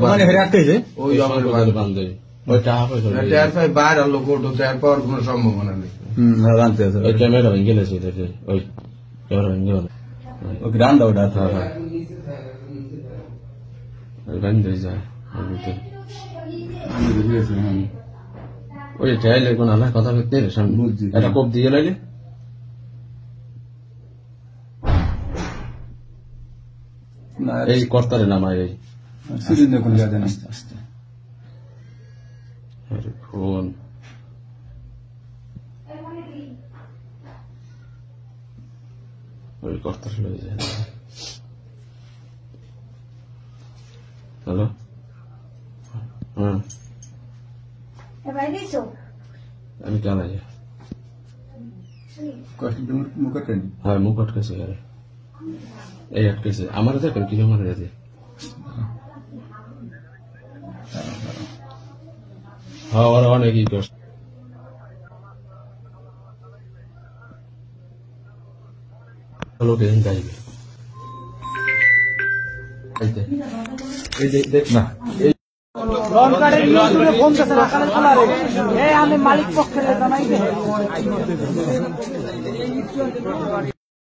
মানে হেরে আটকেছে ওই বান্ধে ওই টাকা পয়সা টায়ার পাই বাইরে আলো কোটো টায়ার পাওয়ার কোনো সম্ভাবনা নেই। জানতে আছে ওই ক্যামেরা ভেঙে গেছে ওই ক্যামেরা ভেঙে গেল ওকে রান দাও ওটা ওই বান্ধে যায় ওই চাইলে কোন আলাদা কথা বলতে এটা কোপ দিয়ে লাগে এই কর্তারে নামায় এই সিরিজ দেখুন যাতে আস্তে আস্তে ফোন ওই কর্তার লয়ে যায়। হ্যালো হ্যাঁ আমি কেন হ্যাঁ মুখ আটকেছে এই আটকেছে আমার দেখেন কি আমার যাতে হ্যাঁ ওরা অনেকই করছে লোকে যাইবে দেখ না আমি মালিক পক্ষে জানাই